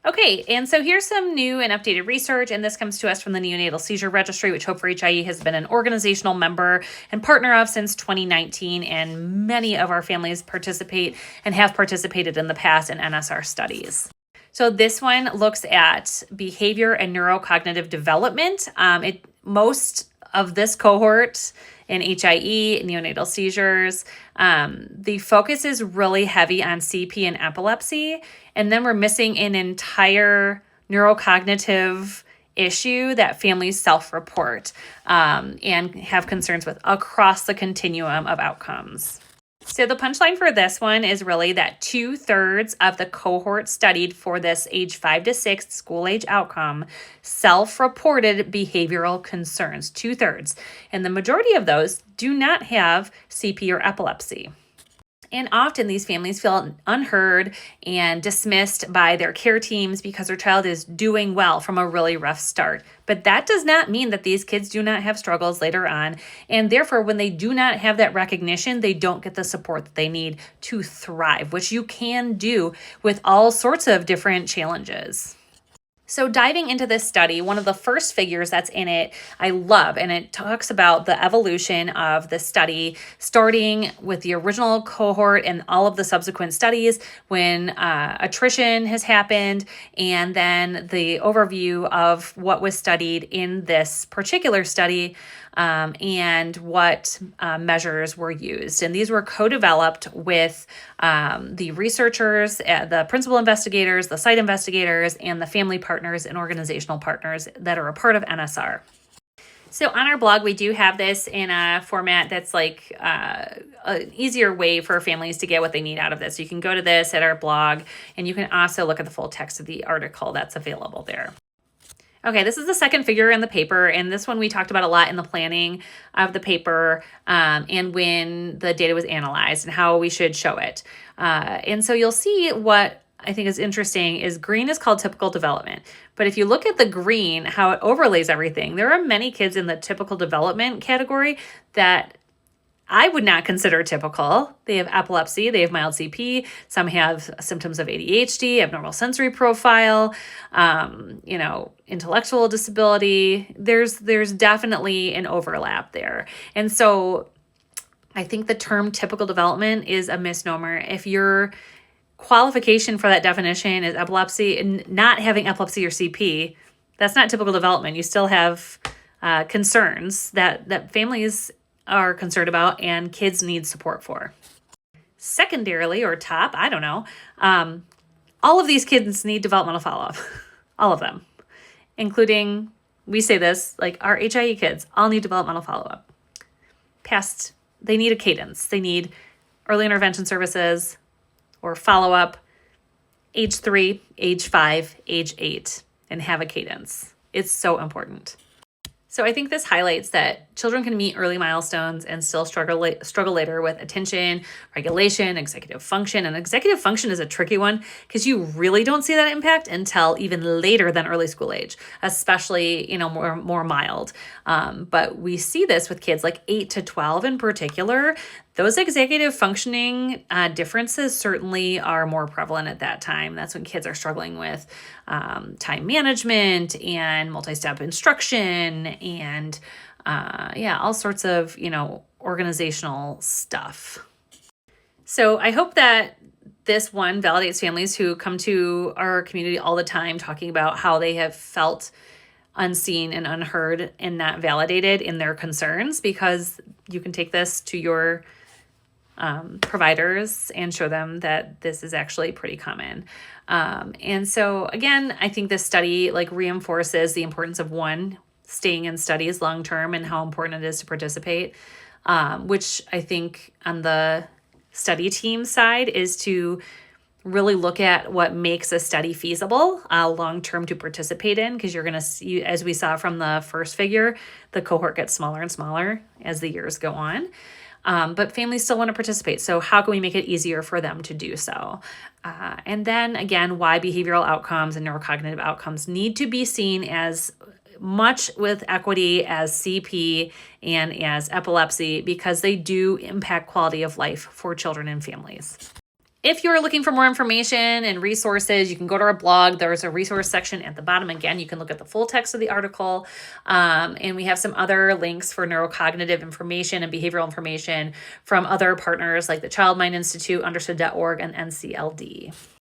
Okay, and so here's some new and updated research, and this comes to us from the Neonatal Seizure Registry, which Hope for HIE has been an organizational member and partner of since 2019, and many of our families participate and have participated in the past in NSR studies. So this one looks at behavior and neurocognitive development. Most of this cohort in HIE, neonatal seizures, the focus is really heavy on CP and epilepsy, and then we're missing an entire neurocognitive issue that families self-report and have concerns with across the continuum of outcomes. So the punchline for this one is really that 2/3 of the cohort studied for this age 5 to 6 school age outcome self-reported behavioral concerns, 2/3. And the majority of those do not have CP or epilepsy. And often these families feel unheard and dismissed by their care teams because their child is doing well from a really rough start. But that does not mean that these kids do not have struggles later on. And therefore, when they do not have that recognition, they don't get the support that they need to thrive, which you can do with all sorts of different challenges. So diving into this study, one of the first figures that's in it, I love, and it talks about the evolution of the study, starting with the original cohort and all of the subsequent studies when attrition has happened, and then the overview of what was studied in this particular study and what measures were used. And these were co-developed with the researchers, the principal investigators, the site investigators, and the family partners and organizational partners that are a part of NSR. So on our blog, we do have this in a format that's like an easier way for families to get what they need out of this. You can go to this at our blog, and you can also look at the full text of the article that's available there. Okay, this is the second figure in the paper, and this one we talked about a lot in the planning of the paper and when the data was analyzed and how we should show it. And so you'll see what I think is interesting is green is called typical development. But if you look at the green, how it overlays everything, there are many kids in the typical development category that I would not consider typical. They have epilepsy, they have mild CP, some have symptoms of ADHD, abnormal sensory profile, intellectual disability. There's definitely an overlap there. And so I think the term typical development is a misnomer. If your qualification for that definition is epilepsy and not having epilepsy or CP, that's not typical development. You still have concerns that families are concerned about and kids need support for. Secondarily, or top, I don't know, all of these kids need developmental follow-up. All of them, including, we say this, like our HIE kids all need developmental follow-up. They need a cadence. They need early intervention services or follow-up age 3, age 5, age 8, and have a cadence. It's so important. So I think this highlights that children can meet early milestones and still struggle later with attention, regulation, executive function. And executive function is a tricky one because you really don't see that impact until even later than early school age, especially, more mild. But we see this with kids like 8 to 12 in particular. Those executive functioning differences certainly are more prevalent at that time. That's when kids are struggling with time management and multi-step instruction and all sorts of, organizational stuff. So I hope that this one validates families who come to our community all the time talking about how they have felt unseen and unheard and not validated in their concerns, because you can take this to your providers and show them that this is actually pretty common. And so again, I think this study reinforces the importance of staying in studies long-term and how important it is to participate, which I think on the study team side is to really look at what makes a study feasible long-term to participate in, because you're going to see, as we saw from the first figure, the cohort gets smaller and smaller as the years go on. But families still want to participate. So how can we make it easier for them to do so? And then again, why behavioral outcomes and neurocognitive outcomes need to be seen as much with equity as CP and as epilepsy, because they do impact quality of life for children and families. If you're looking for more information and resources, you can go to our blog. There's a resource section at the bottom. Again, you can look at the full text of the article. And we have some other links for neurocognitive information and behavioral information from other partners like the Child Mind Institute, understood.org, and NCLD.